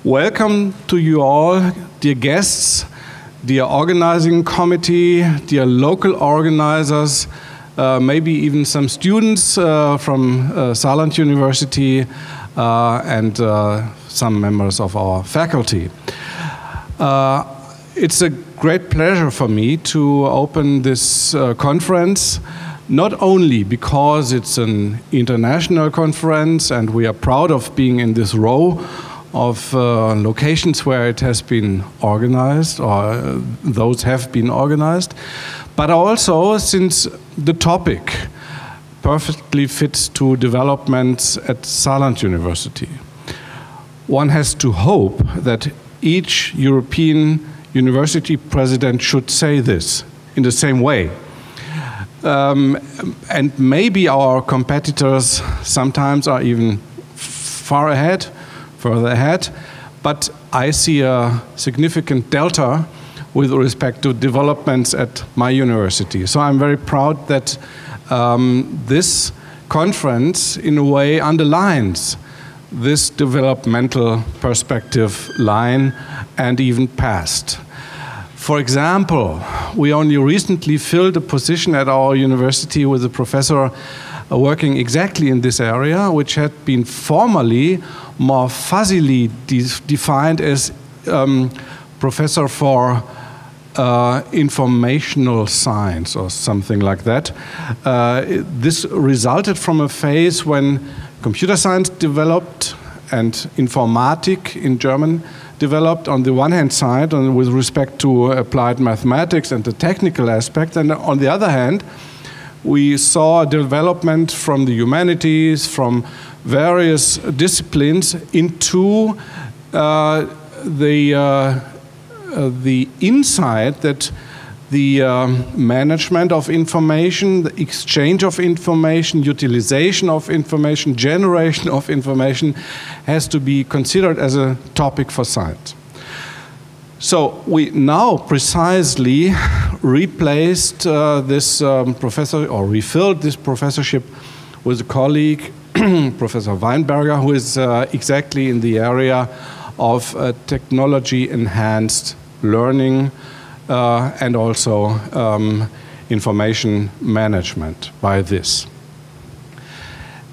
Welcome to you all, dear guests, dear organizing committee, dear local organizers, maybe even some students from Saarland University and some members of our faculty. It's a great pleasure for me to open this conference, not only because it's an international conference and we are proud of being in this row of locations where it has been organized, or those have been organized, but also since the topic perfectly fits to developments at Saarland University. One has to hope that each European university president should say this in the same way. And maybe our competitors sometimes are even further ahead, but I see a significant delta with respect to developments at my university. So I'm very proud that this conference, in a way, underlines this developmental perspective line and even past. For example, we only recently filled a position at our university with a professor working exactly in this area, which had been formerly more fuzzily defined as professor for informational science or something like that. This resulted from a phase when computer science developed and Informatik in German developed on the one hand side and with respect to applied mathematics and the technical aspect, and on the other hand we saw development from the humanities, from various disciplines into the insight that the management of information, the exchange of information, utilization of information, generation of information has to be considered as a topic for science. So we now precisely replaced this professor, or refilled this professorship with a colleague, Professor Weinberger, who is exactly in the area of technology-enhanced learning and also information management by this.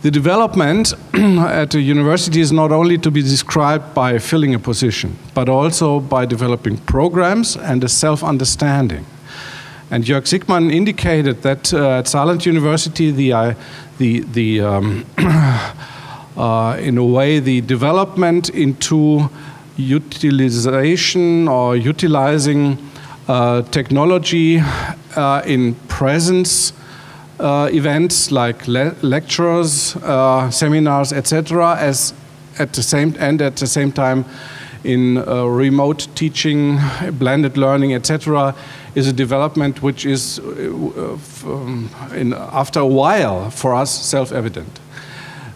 The development at the university is not only to be described by filling a position, but also by developing programs and a self-understanding. And Jörg Siegmann indicated that at Saarland University, in a way, the development into utilization or utilizing technology in presence events like lectures, seminars, etc., as at the same time in remote teaching, blended learning, etc., is a development which is after a while for us self-evident.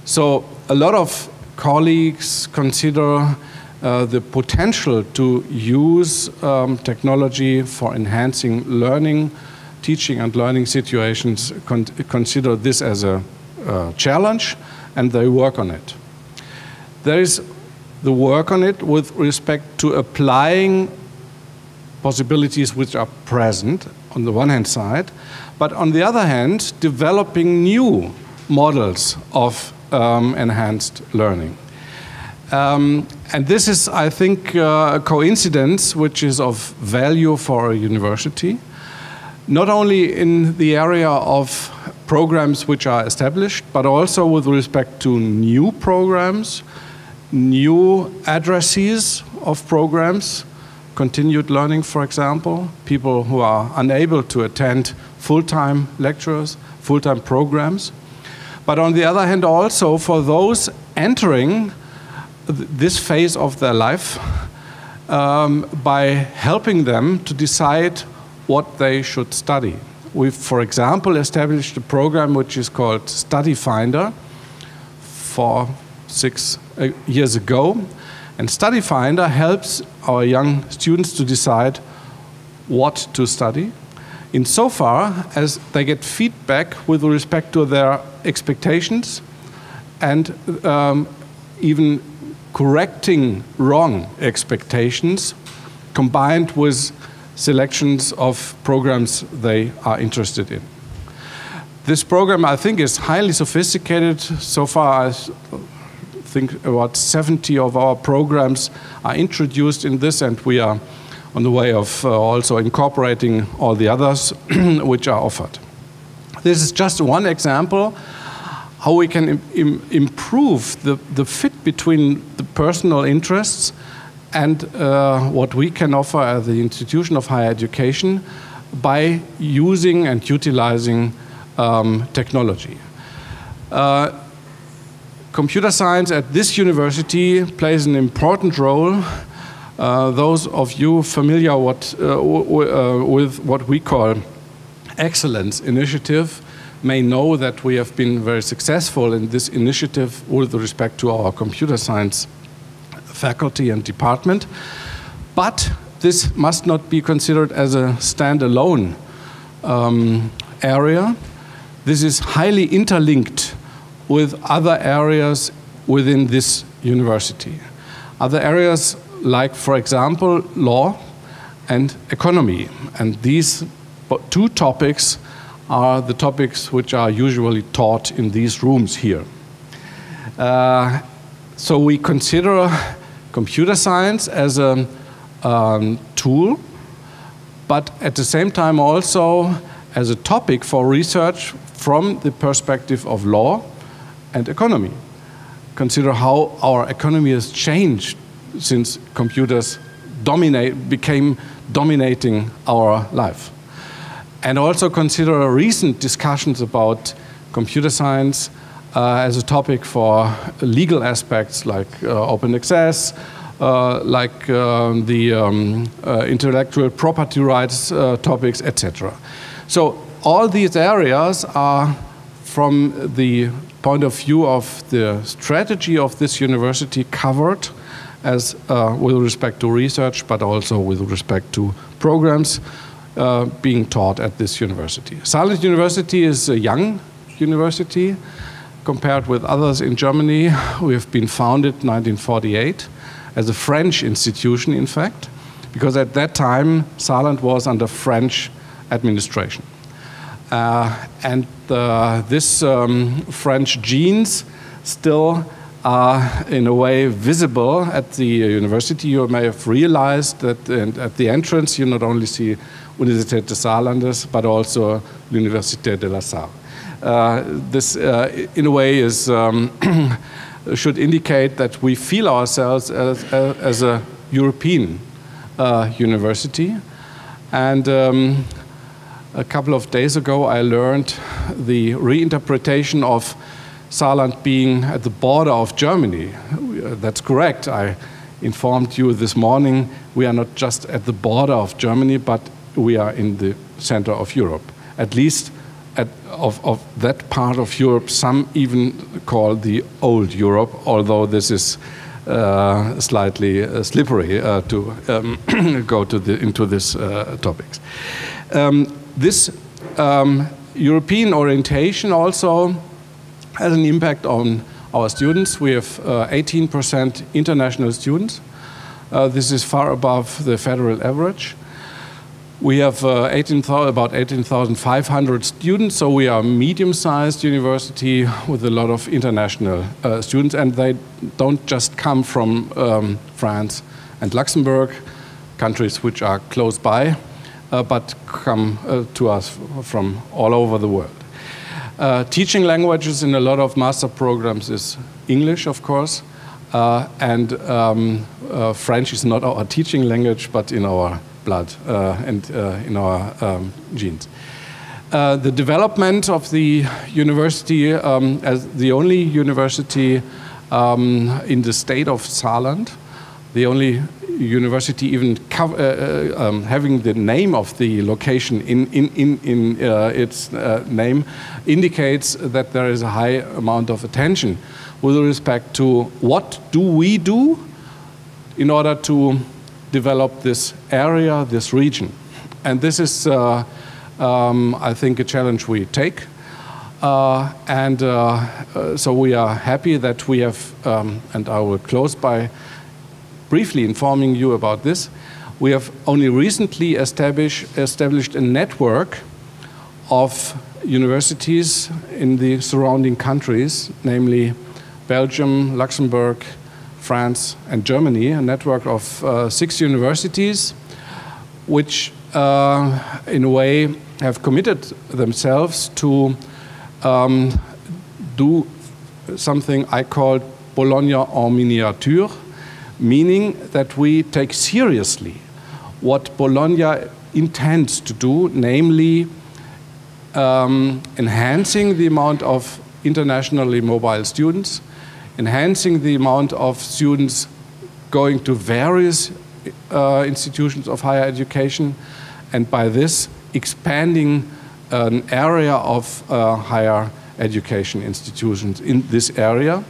So a lot of colleagues consider the potential to use technology for enhancing learning, teaching and learning situations, consider this as a challenge, and they work on it. There is the work on it with respect to applying possibilities which are present on the one hand side, but on the other hand, developing new models of enhanced learning. And this is, I think, a coincidence which is of value for a university, not only in the area of programs which are established, but also with respect to new programs, new addressees of programs, continued learning, for example, people who are unable to attend full-time lectures, full-time programs. But on the other hand, also for those entering this phase of their life by helping them to decide what they should study. We've, for example, established a program which is called Study Finder 6 years ago. And Study Finder helps our young students to decide what to study, insofar as they get feedback with respect to their expectations and even correcting wrong expectations combined with selections of programs they are interested in. This program, I think, is highly sophisticated. So far, I think about 70 of our programs are introduced in this, and we are on the way of also incorporating all the others which are offered. This is just one example how we can improve the fit between the personal interests and what we can offer as the institution of higher education by using and utilizing technology. Computer science at this university plays an important role. Those of you familiar with what we call Excellence Initiative may know that we have been very successful in this initiative with respect to our computer science faculty and department. But this must not be considered as a standalone area. This is highly interlinked with other areas within this university. Other areas like, for example, law and economy. And these two topics are the topics which are usually taught in these rooms here. So we consider computer science as a tool, but at the same time also as a topic for research from the perspective of law and economy. Consider how our economy has changed since computers became dominating our life. And also consider recent discussions about computer science as a topic for legal aspects like open access, like the intellectual property rights topics, etc. So all these areas are, from the point of view of the strategy of this university, covered as with respect to research, but also with respect to programs being taught at this university. Saarland University is a young university compared with others in Germany. We have been founded in 1948 as a French institution, in fact, because at that time Saarland was under French administration. And this French genes still are in a way visible at the university. You may have realized that at the entrance you not only see Universität des Saarlandes, but also L'Université de la Sarre. This, in a way, is should indicate that we feel ourselves as a European university. And a couple of days ago, I learned the reinterpretation of Saarland being at the border of Germany. That's correct. I informed you this morning, we are not just at the border of Germany, but we are in the center of Europe. At least of that part of Europe, some even call the old Europe, although this is slightly slippery to go into these topics. This European orientation also has an impact on our students. We have 18% international students. This is far above the federal average. We have about 18,500 students, so we are a medium-sized university with a lot of international students, and they don't just come from France and Luxembourg, countries which are close by, but come to us from all over the world. Teaching languages in a lot of master programs is English, of course, and French is not our teaching language, but in our blood and in our genes. The development of the university as the only university in the state of Saarland, the only university even having the name of the location in its name, indicates that there is a high amount of attention with respect to what do we do in order to develop this area, this region. And this is, I think, a challenge we take. So we are happy that we have, and I will close by briefly informing you about this. We have only recently established a network of universities in the surrounding countries, namely Belgium, Luxembourg, France, and Germany, a network of 6 universities, which in a way have committed themselves to do something I call Bologna en miniature, meaning that we take seriously what Bologna intends to do, namely enhancing the amount of internationally mobile students, enhancing the amount of students going to various institutions of higher education, and by this expanding an area of higher education institutions in this area.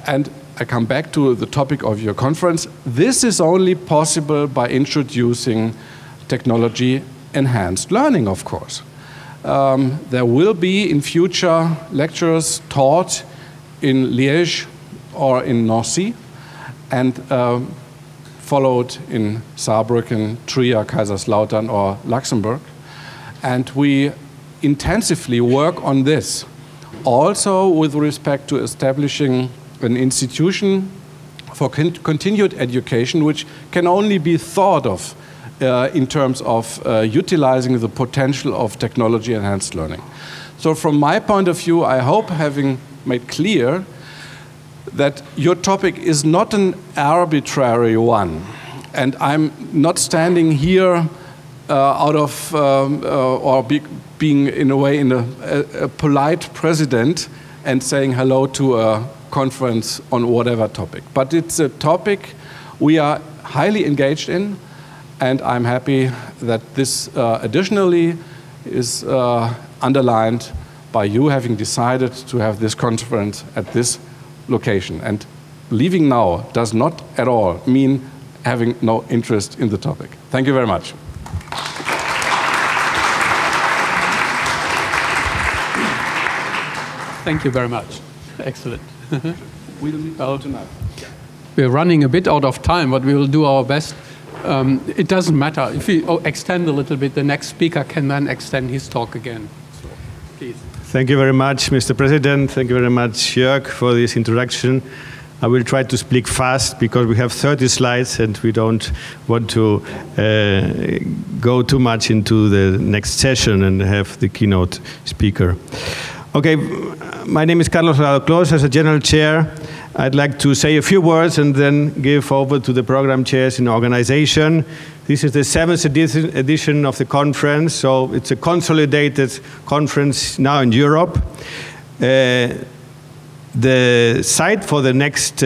And I come back to the topic of your conference. This is only possible by introducing technology-enhanced learning, of course. There will be in future lectures taught in Liège or in Nancy, and followed in Saarbrücken, Trier, Kaiserslautern, or Luxembourg. And we intensively work on this, also with respect to establishing an institution for continued education, which can only be thought of in terms of utilizing the potential of technology-enhanced learning. So from my point of view, I hope having made clear that your topic is not an arbitrary one. And I'm not standing here out of, being in a way a polite president and saying hello to a conference on whatever topic. But it's a topic we are highly engaged in, and I'm happy that this additionally is underlined by you having decided to have this conference at this location. And leaving now does not at all mean having no interest in the topic. Thank you very much. Thank you very much. Excellent. We'll meet tonight. We're running a bit out of time, but we will do our best. It doesn't matter. If we extend a little bit, the next speaker can then extend his talk again. So, please. Thank you very much, Mr. President. Thank you very much, Jörg, for this introduction. I will try to speak fast because we have 30 slides and we don't want to go too much into the next session and have the keynote speaker. Okay, my name is Carlos Salgado-Clos. As a General Chair, I'd like to say a few words and then give over to the program chairs in organization. This is the 7th edition of the conference, so it's a consolidated conference now in Europe. The site for the next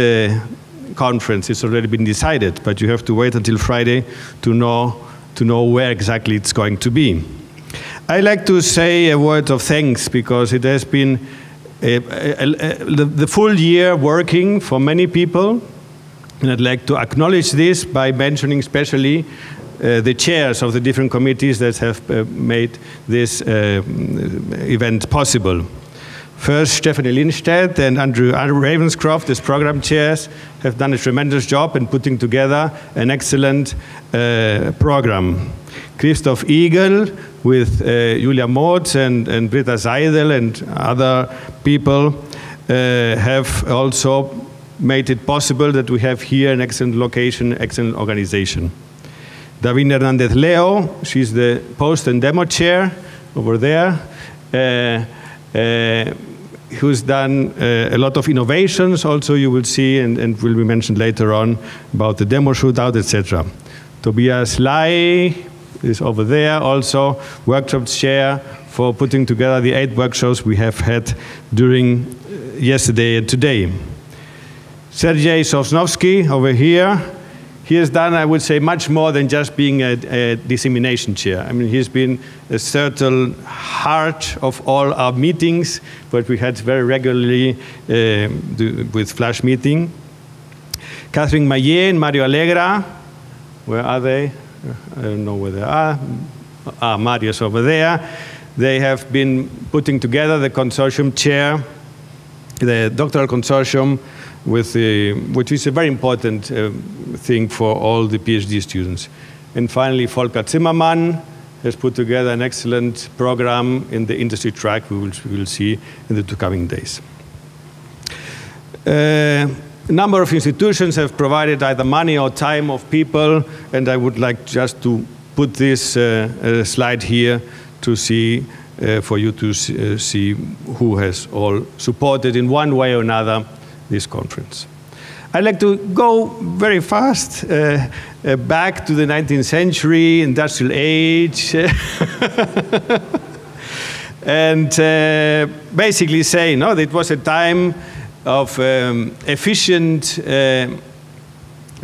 conference has already been decided, but you have to wait until Friday to know where exactly it's going to be. I'd like to say a word of thanks because it has been the full year working for many people, and I'd like to acknowledge this by mentioning especially the chairs of the different committees that have made this event possible. First, Stephanie Lindstedt and Andrew Ravenscroft, as program chairs, have done a tremendous job in putting together an excellent program. Christoph Igel with Julia Motz and Britta Seidel and other people have also made it possible that we have here an excellent location, excellent organization. Davina Hernandez Leo, she's the post and demo chair over there, who's done a lot of innovations also you will see and will be mentioned later on about the demo shootout, etc. Tobias Lai is over there also, workshop chair for putting together the 8 workshops we have had during yesterday and today. Sergei Sosnovsky over here. He has done, I would say, much more than just being a dissemination chair. I mean, he's been a certain heart of all our meetings, but we had very regularly with flash meeting. Catherine Maillet and Mario Allegra, where are they? I don't know where they are. Mario's over there. they have been putting together the consortium chair, the doctoral consortium, which is a very important thing for all the PhD students. And finally, Volker Zimmermann has put together an excellent program in the industry track we will see in the coming days. A number of institutions have provided either money or time of people, and I would like just to put this slide here to see, for you to see who has all supported in one way or another this conference. I'd like to go very fast back to the 19th century, industrial age, and basically say, no, it was a time of efficient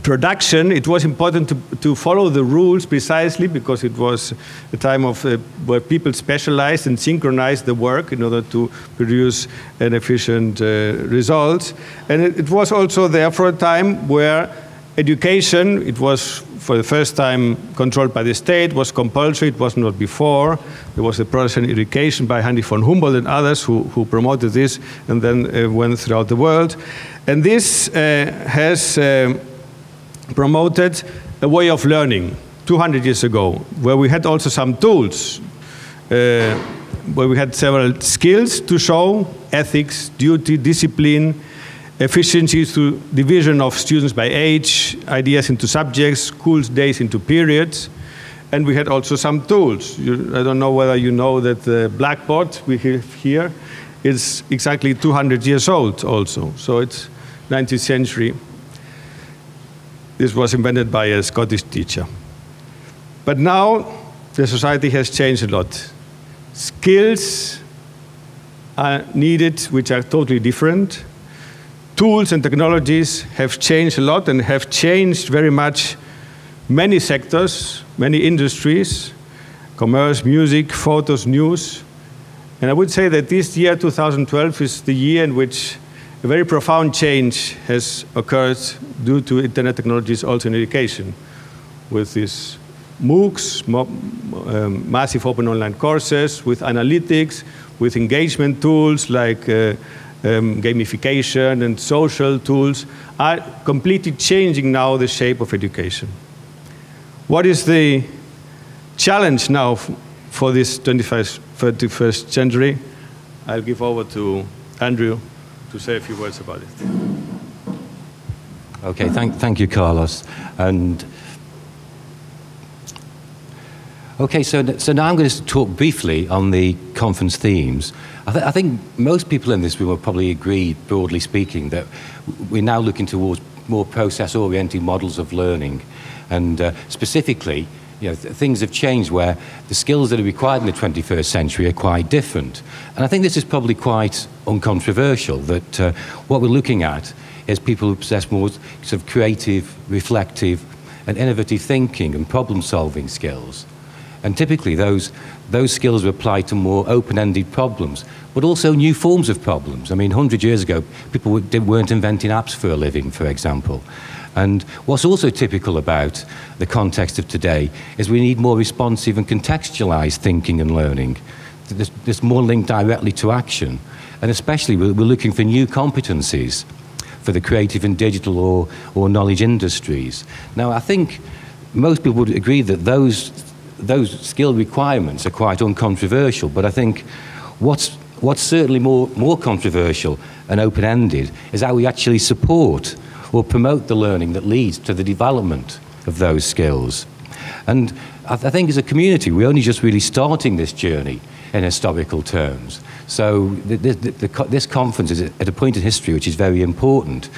production. It was important to follow the rules precisely because it was a time of where people specialized and synchronized the work in order to produce an efficient result. And it was also there for a time where education, it was for the first time controlled by the state, was compulsory, it was not before. There was the Protestant education by Heinrich von Humboldt and others who promoted this and then went throughout the world. And this has promoted a way of learning 200 years ago, where we had also some tools, where we had several skills to show, ethics, duty, discipline, efficiency through division of students by age, ideas into subjects, school days into periods, and we had also some tools. I don't know whether you know that the blackboard we have here is exactly 200 years old also, so it's 19th century. This was invented by a Scottish teacher. But now the society has changed a lot. Skills are needed which are totally different. Tools and technologies have changed a lot and have changed very much many sectors, many industries, commerce, music, photos, news. And I would say that this year, 2012, is the year in which a very profound change has occurred due to internet technologies also in education, with these MOOCs, massive open online courses, with analytics, with engagement tools like gamification and social tools, are completely changing now the shape of education. What is the challenge now for this 21st century? I'll give over to Andrew to say a few words about it. Okay, thank you, Carlos. And okay, so now I'm going to talk briefly on the conference themes. I think most people in this room will probably agree, broadly speaking, that we're now looking towards more process-oriented models of learning, and specifically, things have changed where the skills that are required in the 21st century are quite different. And I think this is probably quite uncontroversial, that what we're looking at is people who possess more sort of creative, reflective, and innovative thinking and problem-solving skills. And typically those skills are applied to more open-ended problems, but also new forms of problems. I mean, 100 years ago, people weren't inventing apps for a living, for example. And what's also typical about the context of today is we need more responsive and contextualized thinking and learning. There's more linked directly to action. And especially, we're looking for new competencies for the creative and digital or knowledge industries. Now, I think most people would agree that those skill requirements are quite uncontroversial, but I think what's certainly more controversial and open-ended is how we actually support or promote the learning that leads to the development of those skills. And I think as a community, we're only just really starting this journey in historical terms. So this conference is at a point in history which is very important.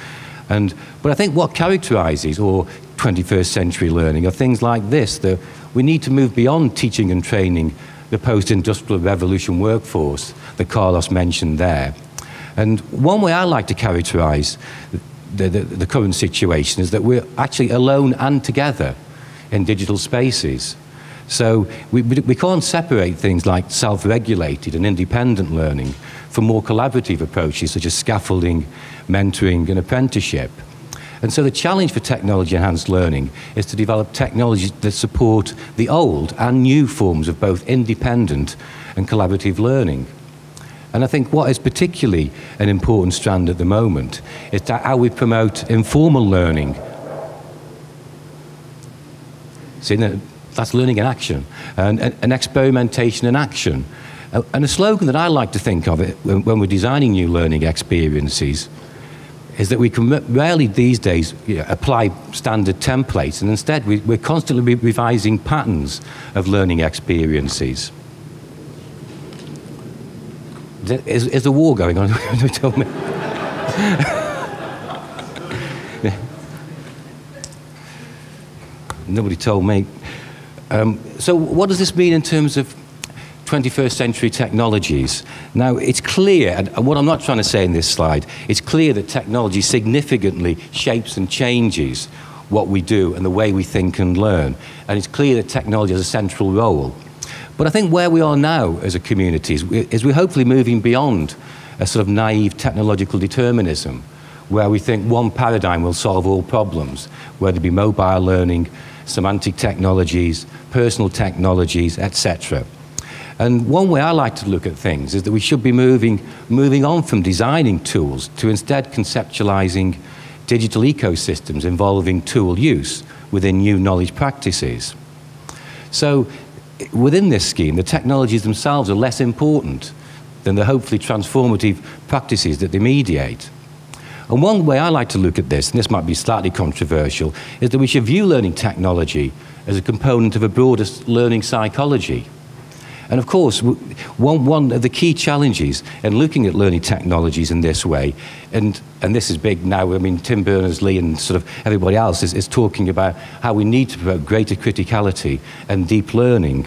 But I think what characterizes or 21st century learning are things like this, that we need to move beyond teaching and training the post-industrial revolution workforce that Carlos mentioned there. And one way I like to characterize the current situation is that we're actually alone and together in digital spaces. So we can't separate things like self-regulated and independent learning from more collaborative approaches such as scaffolding, mentoring, and apprenticeship. And so the challenge for technology-enhanced learning is to develop technologies that support the old and new forms of both independent and collaborative learning. And I think what is particularly an important strand at the moment is how we promote informal learning. See, that's learning in action, and experimentation in action. And a slogan that I like to think of it when we're designing new learning experiences is that we can rarely these days apply standard templates, and instead we're constantly revising patterns of learning experiences. Is the war going on? Tell me. Nobody told me. So what does this mean in terms of 21st century technologies? Now, it's clear, and what I'm not trying to say in this slide, it's clear that technology significantly shapes and changes what we do and the way we think and learn. And it's clear that technology has a central role. But I think where we are now as a community is we're hopefully moving beyond a sort of naive technological determinism, where we think one paradigm will solve all problems, whether it be mobile learning, semantic technologies, personal technologies, etc. And one way I like to look at things is that we should be moving on from designing tools to instead conceptualizing digital ecosystems involving tool use within new knowledge practices. So within this scheme, the technologies themselves are less important than the hopefully transformative practices that they mediate. And one way I like to look at this, and this might be slightly controversial, is that we should view learning technology as a component of a broader learning psychology. And of course, one of the key challenges in looking at learning technologies in this way, and this is big now, I mean, Tim Berners-Lee and sort of everybody else is talking about how we need to promote greater criticality and deep learning.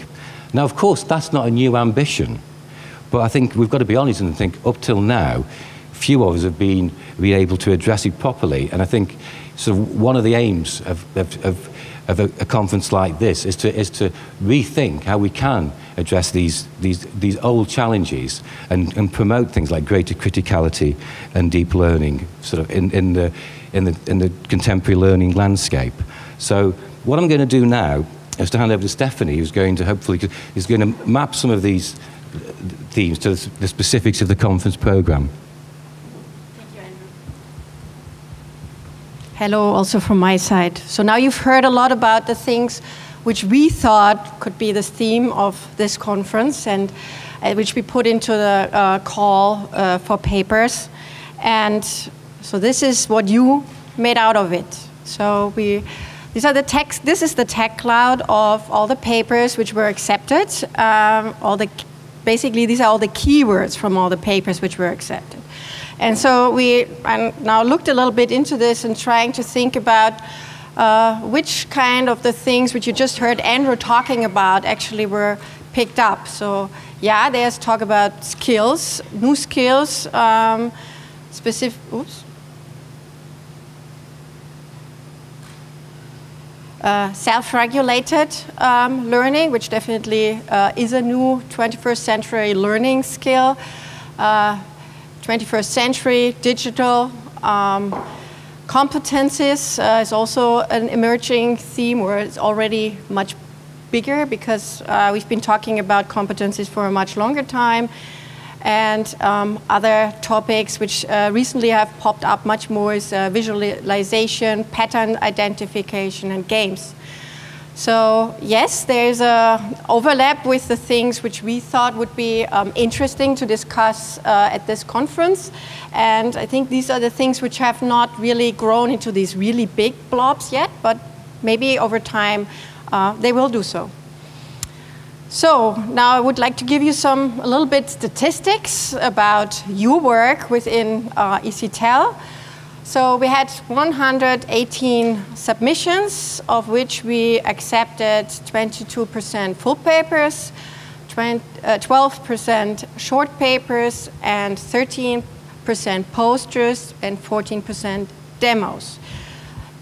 Now, of course, that's not a new ambition, but I think we've got to be honest and think up till now, few of us have been able to address it properly. And I think sort of one of the aims of a conference like this is to rethink how we can address these old challenges and promote things like greater criticality and deep learning sort of in the contemporary learning landscape. So what I'm going to do now is to hand over to Stephanie, who's going to hopefully map some of these themes to the specifics of the conference program. Hello, also from my side. So now you've heard a lot about the things which we thought could be the theme of this conference and which we put into the call for papers. And so this is what you made out of it. So these are the text. This is the tech cloud of all the papers which were accepted. Basically, these are all the keywords from all the papers which were accepted. And so I now looked a little bit into this and trying to think about which kind of the things which you just heard Andrew talking about actually were picked up. So yeah, there's talk about skills, new skills, specific, self-regulated learning, which definitely is a new 21st century learning skill. 21st century digital competencies is also an emerging theme, where it's already much bigger because we've been talking about competencies for a much longer time, and other topics which recently have popped up much more is visualization, pattern identification, and games. So yes, there's an overlap with the things which we thought would be interesting to discuss at this conference. And I think these are the things which have not really grown into these really big blobs yet, but maybe over time they will do so. So now I would like to give you a little bit statistics about your work within EC-TEL. So we had 118 submissions, of which we accepted 22% full papers, 12% short papers, and 13% posters, and 14% demos.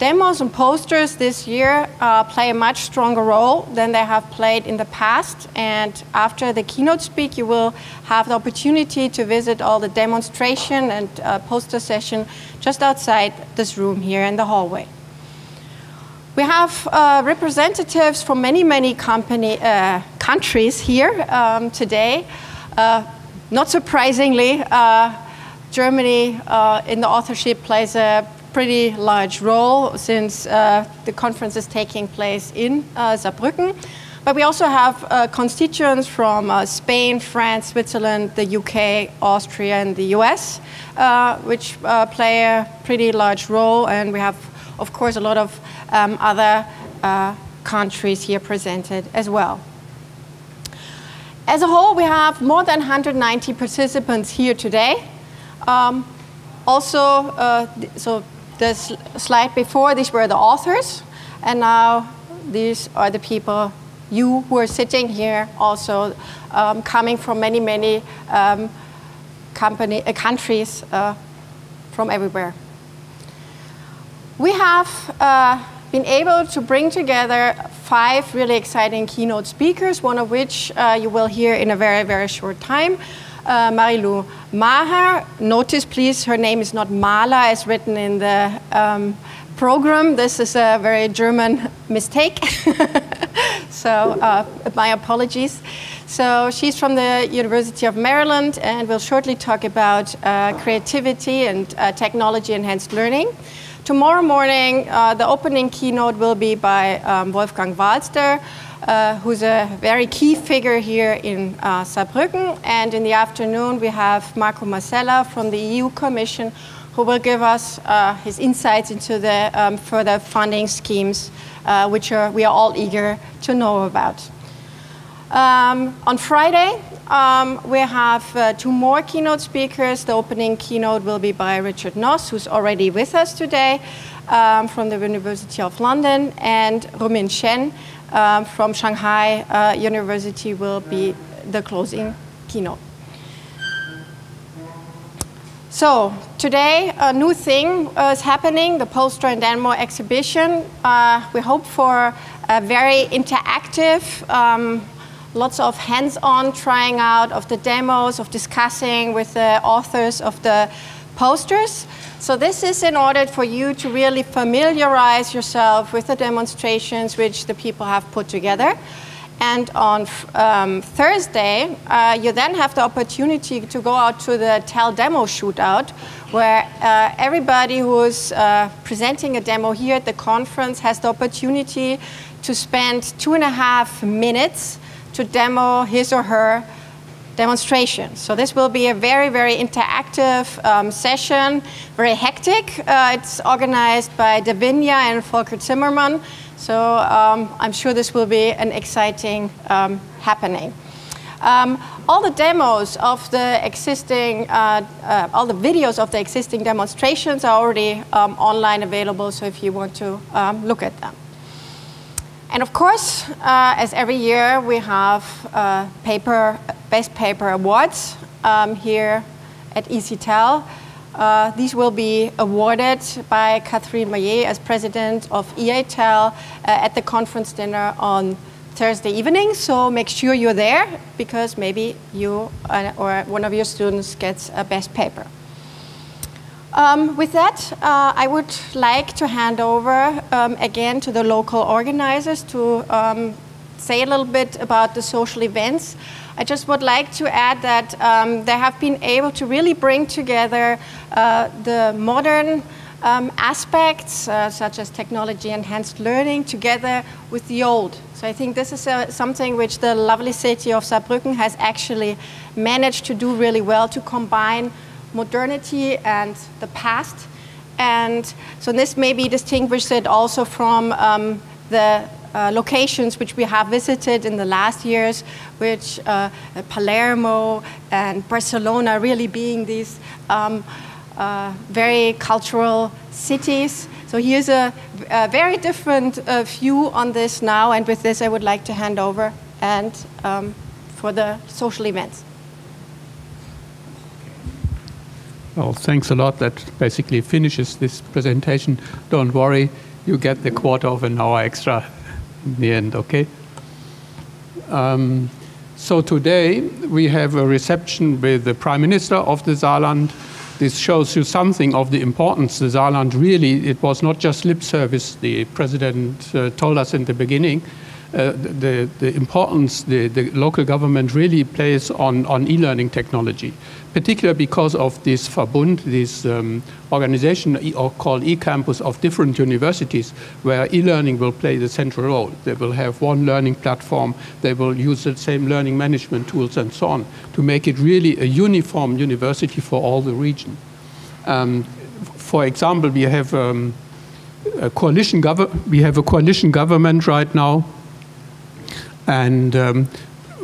Demos and posters this year play a much stronger role than they have played in the past. And after the keynote speak, you will have the opportunity to visit all the demonstration and poster session just outside this room here in the hallway. We have representatives from many, many countries here today. Not surprisingly, Germany in the authorship plays a pretty large role since the conference is taking place in Saarbrücken. But we also have constituents from Spain, France, Switzerland, the UK, Austria, and the US, which play a pretty large role. And we have, of course, a lot of other countries here presented as well. As a whole, we have more than 190 participants here today. So this slide before, these were the authors, and now these are the people, you who are sitting here, also coming from many, many countries from everywhere. We have been able to bring together 5 really exciting keynote speakers, one of which you will hear in a very, very short time. Marilou Maher. Notice, please, her name is not Mahler as written in the program. This is a very German mistake. So my apologies. So she's from the University of Maryland and will shortly talk about creativity and technology-enhanced learning. Tomorrow morning, the opening keynote will be by Wolfgang Walster, who's a very key figure here in Saarbrücken. And in the afternoon, we have Marco Marcella from the EU Commission, who will give us his insights into the further funding schemes, which we are all eager to know about. On Friday, we have 2 more keynote speakers. The opening keynote will be by Richard Noss, who's already with us today from the University of London, and Rumin Shen from Shanghai University will be the closing keynote. So today, a new thing is happening, the Poster and Demo exhibition. We hope for a very interactive, lots of hands-on trying out of the demos, of discussing with the authors of the posters. So this is in order for you to really familiarize yourself with the demonstrations which the people have put together. And on Thursday, you then have the opportunity to go out to the TEL demo shootout, where everybody who is presenting a demo here at the conference has the opportunity to spend 2.5 minutes to demo his or her demonstration. So this will be a very, very interactive session, very hectic. It's organized by Davinia and Volker Zimmermann. So I'm sure this will be an exciting happening. All the demos of the existing, all the videos of the existing demonstrations are already online available, so if you want to look at them. And of course, as every year, we have Best Paper Awards here at EC-TEL. These will be awarded by Catherine Maillet as president of EA-TEL at the conference dinner on Thursday evening. So make sure you're there, because maybe you or one of your students gets a best paper. With that, I would like to hand over again to the local organizers to say a little bit about the social events. I just would like to add that they have been able to really bring together the modern aspects, such as technology-enhanced learning, together with the old. So I think this is something which the lovely city of Saarbrücken has actually managed to do really well, to combine modernity and the past. And so this may be distinguished also from the locations which we have visited in the last years, which Palermo and Barcelona really being these very cultural cities. So here's a very different view on this now, and with this I would like to hand over and for the social events. Well, thanks a lot. That basically finishes this presentation. Don't worry, you get the quarter of an hour extra in the end, okay? So today we have a reception with the Prime Minister of the Saarland. This shows you something of the importance the Saarland really, it was not just lip service, the President told us in the beginning, the importance the local government really plays on e-learning technology, particularly because of this Verbund, this organization called eCampus of different universities, where e-learning will play the central role. They will have one learning platform, they will use the same learning management tools and so on, to make it really a uniform university for all the region. For example, we have a coalition government right now. And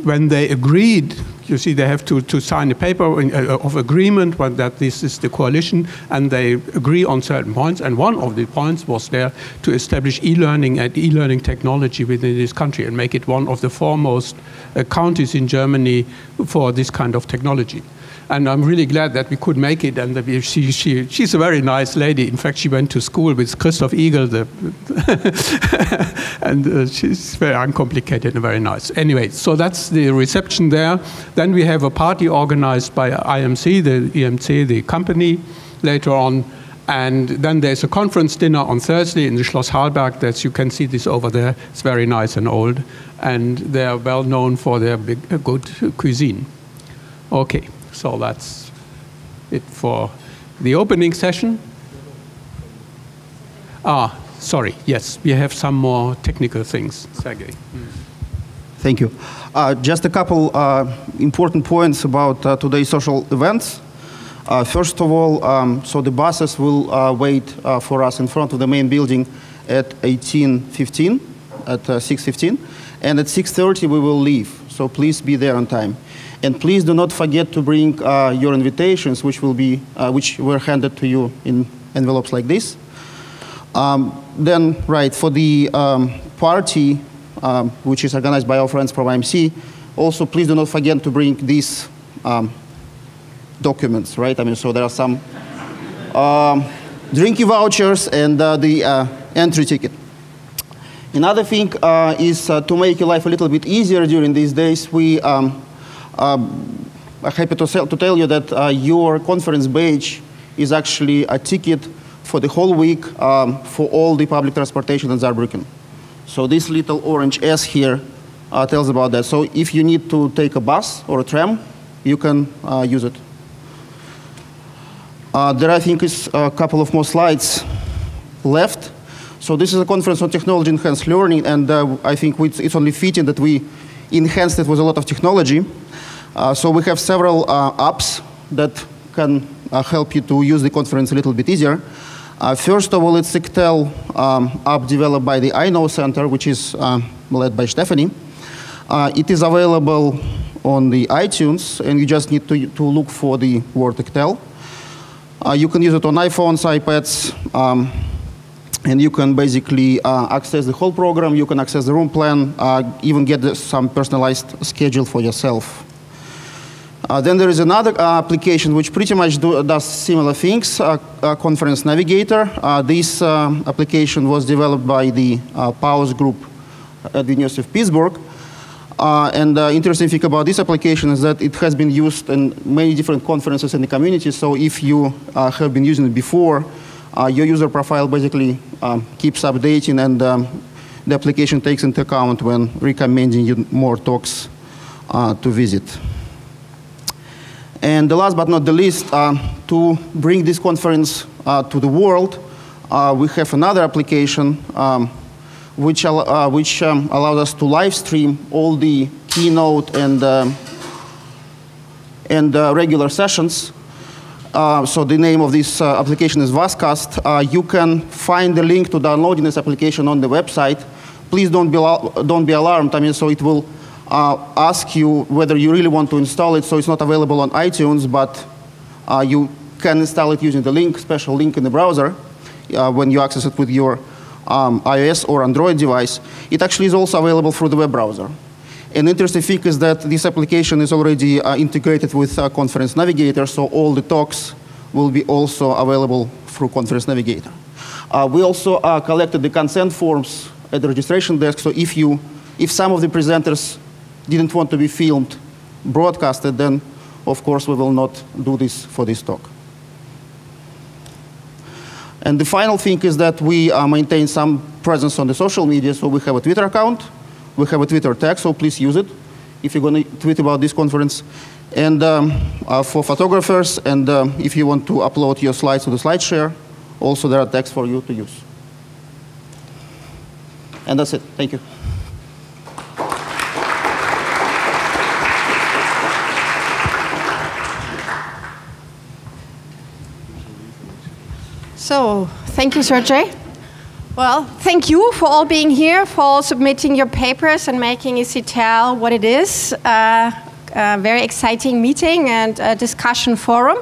when they agreed, you see, they have to sign a paper of agreement that this is the coalition, and they agree on certain points. And one of the points was there to establish e-learning and e-learning technology within this country and make it one of the foremost counties in Germany for this kind of technology. And I'm really glad that we could make it. And that she's a very nice lady. In fact, she went to school with Christoph Igel, and she's very uncomplicated and very nice. Anyway, so that's the reception there. Then we have a party organized by IMC, the EMC, the company, later on. And then there's a conference dinner on Thursday in the Schloss Hallberg. That you can see this over there. It's very nice and old. And they're well known for their good cuisine. Okay. So that's it for the opening session. Sorry, yes, we have some more technical things. Sergey. Thank you. Just a couple important points about today's social events. First of all, so the buses will wait for us in front of the main building at 18:15, at 6:15, and at 6:30 we will leave. So please be there on time. And please do not forget to bring your invitations, which were handed to you in envelopes like this. Then, right, for the party, which is organized by our friends from IMC, also please do not forget to bring these documents, right? I mean, so there are some drinking vouchers and the entry ticket. Another thing is to make your life a little bit easier during these days, I'm happy to tell you that your conference badge is actually a ticket for the whole week for all the public transportation in Saarbrücken. So this little orange S here tells about that. So if you need to take a bus or a tram, you can use it. There, I think, is a couple of more slides left. So this is a conference on technology enhanced learning, and I think it's only fitting that we enhanced it with a lot of technology. So we have several apps that can help you to use the conference a little bit easier. First of all, it's EC-TEL app developed by the I Know Center, which is led by Stephanie. It is available on the iTunes, and you just need to look for the word EC-TEL. You can use it on iPhones, iPads, and you can basically access the whole program. You can access the room plan, even get some personalized schedule for yourself. Then there is another application which pretty much does similar things, Conference Navigator. This application was developed by the PAUS group at the University of Pittsburgh. And the interesting thing about this application is that it has been used in many different conferences in the community. So if you have been using it before, your user profile basically keeps updating, and the application takes into account when recommending you more talks to visit. And the last but not the least, to bring this conference to the world, we have another application which allows us to live stream all the keynote and regular sessions. So the name of this application is Vascast. You can find the link to downloading this application on the website. Please don't be alarmed. I mean, so it will ask you whether you really want to install it. So it's not available on iTunes, but you can install it using the link, special link in the browser when you access it with your iOS or Android device. It actually is also available through the web browser. An interesting thing is that this application is already integrated with Conference Navigator, so all the talks will be also available through Conference Navigator. We also collected the consent forms at the registration desk, so if some of the presenters didn't want to be filmed, broadcasted, then of course we will not do this for this talk. And the final thing is that we maintain some presence on the social media, so we have a Twitter account, we have a Twitter tag, so please use it if you're going to tweet about this conference. And for photographers, and if you want to upload your slides to the SlideShare, also there are tags for you to use. And that's it. Thank you. So, thank you, Sergey. Well, thank you for all being here, for submitting your papers and making EC-TEL what it is. A very exciting meeting and discussion forum.